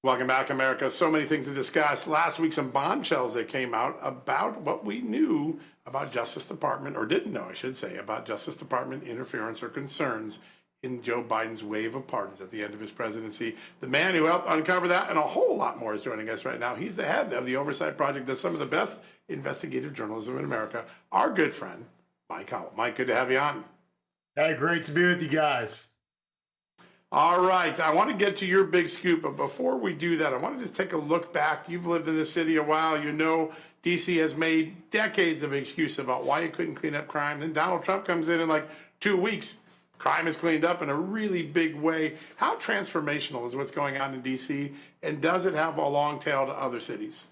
Welcome back, America. So many things to discuss. Last week, some bombshells that came out about what we knew about Justice Department, or didn't know, I should say, about Justice Department interference or concerns in Joe Biden's wave of pardons at the end of his presidency. The man who helped uncover that and a whole lot more is joining us right now. He's the head of the Oversight Project, does some of the best investigative journalism in America. Our good friend, Mike Howell. Mike, good to have you on. Hey, great to be with you guys. All right, I want to get to your big scoop, but before we do that, I want to just take a look back. You've lived in this city a while. You know D.C. has made decades of excuses about why you couldn't clean up crime. Then Donald Trump comes in like 2 weeks. Crime is cleaned up in a really big way. How transformational is what's going on in D.C., and does it have a long tail to other cities?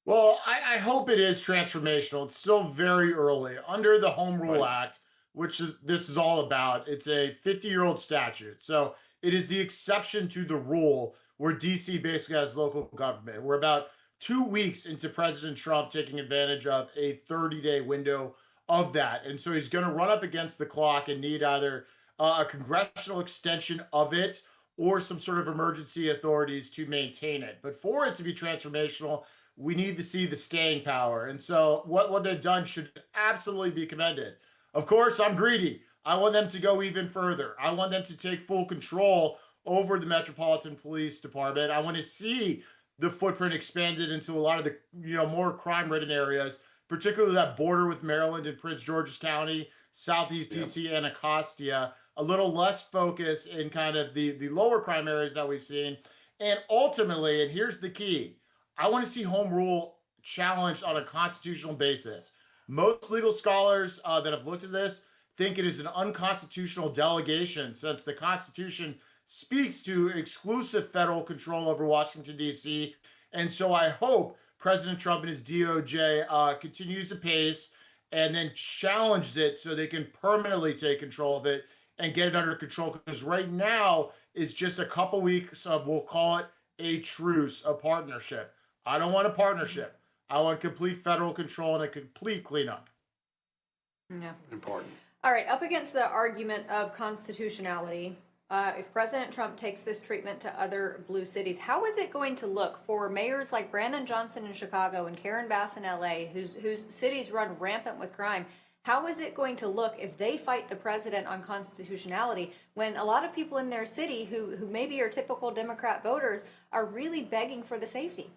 Well, I hope it is transformational. It's still very early. Under the Home Rule Right. Act, which is this is all about, it's a 50-year-old statute. So it is the exception to the rule where DC basically has local government. We're about 2 weeks into President Trump taking advantage of a 30-day window of that. And so he's going to run up against the clock and need either a congressional extension of it or some sort of emergency authorities to maintain it. But for it to be transformational, we need to see the staying power. And so what they've done should absolutely be commended. Of course, I'm greedy. I want them to go even further. I want them to take full control over the Metropolitan Police Department. I want to see the footprint expanded into a lot of the more crime-ridden areas, particularly that border with Maryland and Prince George's County, Southeast Yep. DC, and Anacostia. A little less focus in kind of the lower crime areas that we've seen. And ultimately, and here's the key, I want to see home rule challenged on a constitutional basis. Most legal scholars that have looked at this think it is an unconstitutional delegation since the Constitution speaks to exclusive federal control over Washington, D.C. And so I hope President Trump and his DOJ continues the pace and then challenges it so they can permanently take control of it and get it under control. Because right now is just a couple weeks of, we'll call it a truce, a partnership. I don't want a partnership. I want complete federal control and a complete cleanup. Yeah. Important. All right. Up against the argument of constitutionality, if President Trump takes this treatment to other blue cities, how is it going to look for mayors like Brandon Johnson in Chicago and Karen Bass in L.A., whose cities run rampant with crime? How is it going to look if they fight the president on constitutionality when a lot of people in their city who maybe are typical Democrat voters are really begging for the safety?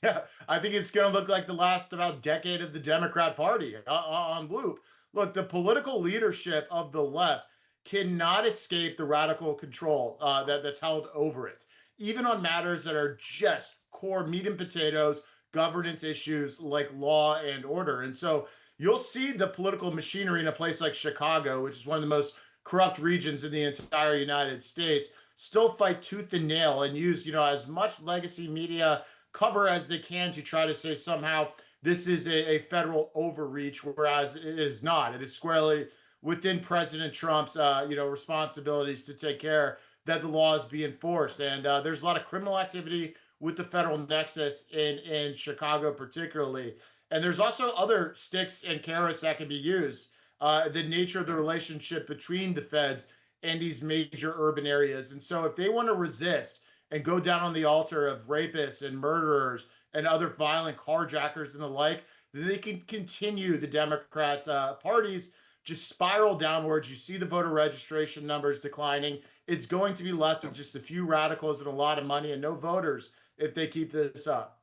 Yeah, I think it's going to look like the last about decade of the Democrat Party on loop. Look, the political leadership of the left cannot escape the radical control that's held over it, even on matters that are just core meat and potatoes, governance issues like law and order. And so you'll see the political machinery in a place like Chicago, which is one of the most corrupt regions in the entire United States, still fight tooth and nail and use, as much legacy media cover as they can to try to say somehow this is a federal overreach, whereas it is not. It is squarely within President Trump's, responsibilities to take care that the laws be enforced. And there's a lot of criminal activity with the federal nexus in Chicago, particularly. And there's also other sticks and carrots that can be used. The nature of the relationship between the feds and these major urban areas. And so if they want to resist and go down on the altar of rapists and murderers and other violent carjackers and the like, then they can continue the Democrats' parties just spiral downwards. You see the voter registration numbers declining. It's going to be left with just a few radicals and a lot of money and no voters if they keep this up.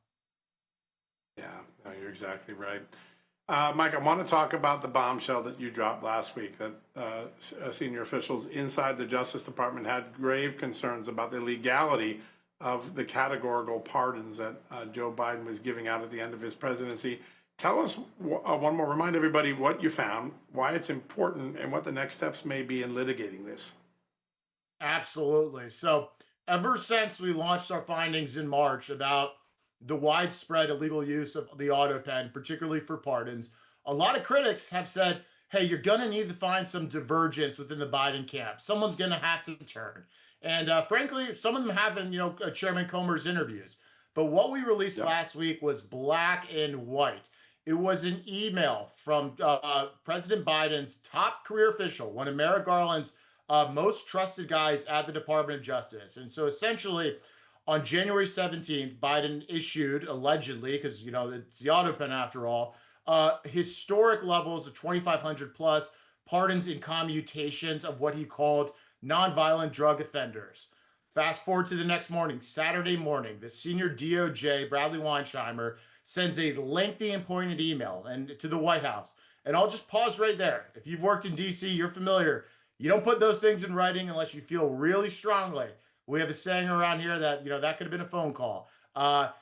Yeah, no, you're exactly right. Mike, I want to talk about the bombshell that you dropped last week that senior officials inside the Justice Department had grave concerns about the legality of the categorical pardons that Joe Biden was giving out at the end of his presidency. Tell us one more, remind everybody what you found, why it's important, and what the next steps may be in litigating this. Absolutely. So ever since we launched our findings in March about the widespread illegal use of the auto pen, particularly for pardons, a lot of critics have said, hey, you're going to need to find some divergence within the Biden camp. Someone's going to have to turn. And frankly, some of them have in, Chairman Comer's interviews. But what we released last week was black and white. It was an email from President Biden's top career official, one of Merrick Garland's most trusted guys at the Department of Justice. And so essentially, On January 17th, Biden issued, allegedly, because, it's the auto pen after all, historic levels of 2,500 plus pardons and commutations of what he called nonviolent drug offenders. Fast forward to the next morning, Saturday morning, the senior DOJ, Bradley Weinsheimer, sends a lengthy and pointed email to the White House. And I'll just pause right there. If you've worked in DC, you're familiar. You don't put those things in writing unless you feel really strongly. We have a saying around here that, that could have been a phone call.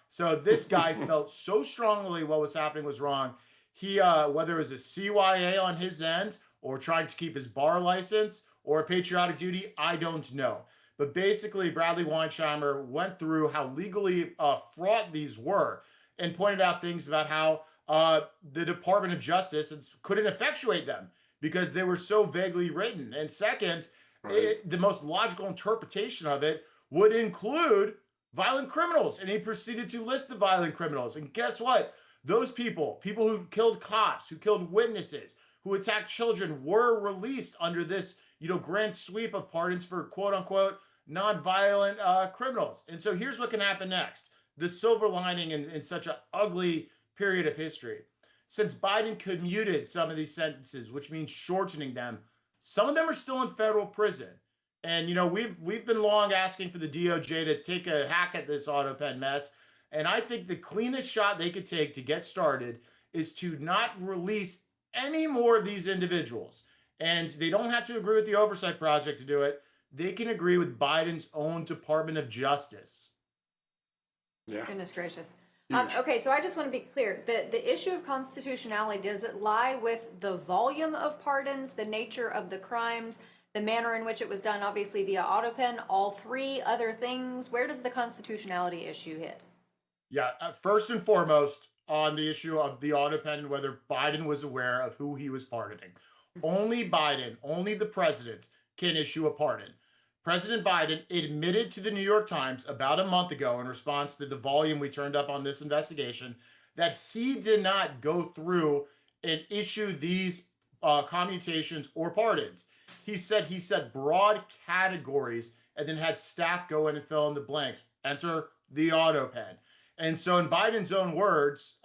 So this guy felt so strongly what was happening was wrong. He, whether it was a CYA on his end or trying to keep his bar license or a patriotic duty, I don't know. But basically, Bradley Weinsheimer went through how legally fraught these were and pointed out things about how the Department of Justice couldn't effectuate them because they were so vaguely written. And second, the most logical interpretation of it would include violent criminals. And he proceeded to list the violent criminals. And guess what? Those people who killed cops, who killed witnesses, who attacked children were released under this, grand sweep of pardons for quote unquote nonviolent criminals. And so here's what can happen next. The silver lining in such an ugly period of history. Since Biden commuted some of these sentences, which means shortening them, some of them are still in federal prison. And, we've been long asking for the DOJ to take a hack at this auto pen mess. And I think the cleanest shot they could take to get started is to not release any more of these individuals. And they don't have to agree with the Oversight Project to do it. They can agree with Biden's own Department of Justice. Yeah. Goodness gracious. Okay, so I just want to be clear. The issue of constitutionality, does it lie with the volume of pardons, the nature of the crimes, the manner in which it was done, obviously via auto pen, all three other things? Where does the constitutionality issue hit? Yeah, first and foremost, on the issue of the auto pen, whether Biden was aware of who he was pardoning. Only Biden, only the president can issue a pardon. President Biden admitted to the New York Times about a month ago in response to the volume we turned up on this investigation that he did not go through and issue these commutations or pardons. He said broad categories and then had staff go in and fill in the blanks. Enter the auto pen. And so in Biden's own words,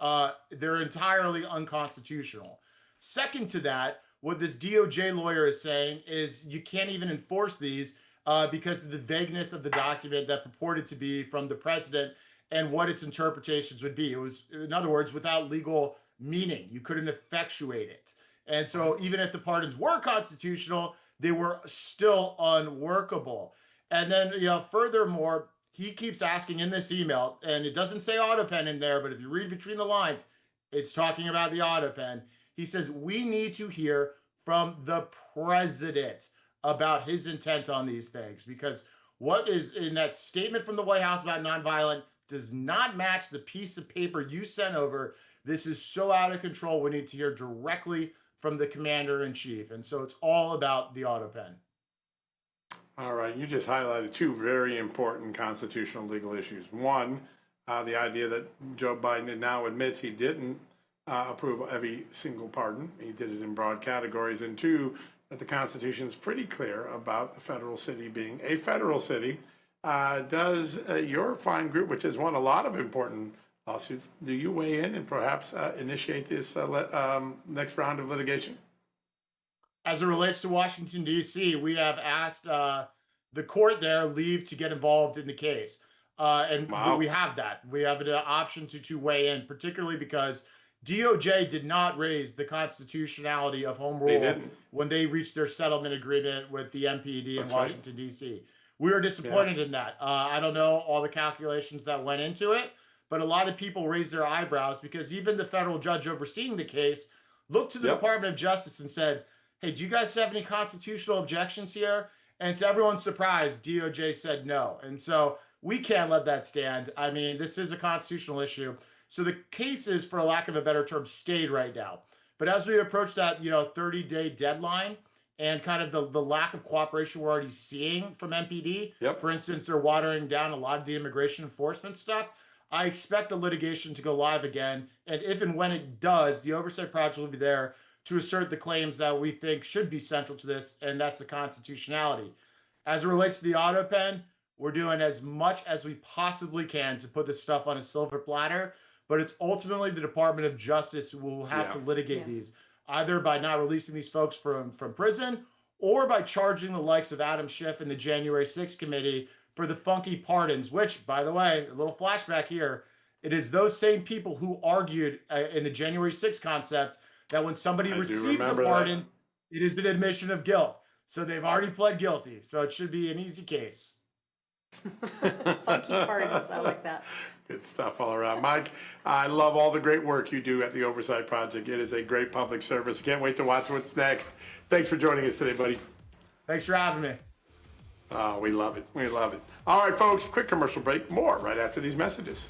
they're entirely unconstitutional. Second to that, what this DOJ lawyer is saying is you can't even enforce these because of the vagueness of the document that purported to be from the president and what its interpretations would be. It was, in other words, without legal meaning. You couldn't effectuate it. And so even if the pardons were constitutional, they were still unworkable. And then, furthermore, he keeps asking in this email, and it doesn't say auto pen in there, but if you read between the lines, it's talking about the auto pen. He says, we need to hear from the president about his intent on these things, because what is in that statement from the White House about nonviolent does not match the piece of paper you sent over. This is so out of control. We need to hear directly from the commander in chief. And so it's all about the auto pen. All right, you just highlighted two very important constitutional legal issues. One, the idea that Joe Biden now admits he didn't approve every single pardon. He did it in broad categories. And two, that the Constitution is pretty clear about the federal city being a federal city. Does your fine group, which has won a lot of important lawsuits, do you weigh in and perhaps initiate this next round of litigation? As it relates to Washington, D.C., we have asked the court there leave to get involved in the case. And wow. we have that. We have an option to weigh in, particularly because DOJ did not raise the constitutionality of home rule when they reached their settlement agreement with the MPD in Washington, D.C. We were disappointed in that. I don't know all the calculations that went into it, but a lot of people raised their eyebrows because even the federal judge overseeing the case looked to the Department of Justice and said, hey, do you guys have any constitutional objections here? And to everyone's surprise, DOJ said no. And so we can't let that stand. I mean, this is a constitutional issue. So the case is, for lack of a better term, stayed right now. But as we approach that, 30-day deadline and kind of the lack of cooperation we're already seeing from MPD, for instance, they're watering down a lot of the immigration enforcement stuff. I expect the litigation to go live again. And if and when it does, the Oversight Project will be there to assert the claims that we think should be central to this, and that's the constitutionality. As it relates to the auto pen, We're doing as much as we possibly can to put this stuff on a silver platter, but it's ultimately the Department of Justice who will have to litigate these, either by not releasing these folks from prison or by charging the likes of Adam Schiff and the January 6th committee for the funky pardons, which, by the way, a little flashback here, it is those same people who argued in the January 6th concept that when somebody receives a pardon, it is an admission of guilt. So they've already pled guilty. So it should be an easy case. Funky pardons. I like that. Good stuff all around. Mike, I love all the great work you do at the Oversight Project. It is a great public service. Can't wait to watch what's next. Thanks for joining us today, buddy. Thanks for having me. We love it. We love it. All right, folks, quick commercial break. More right after these messages.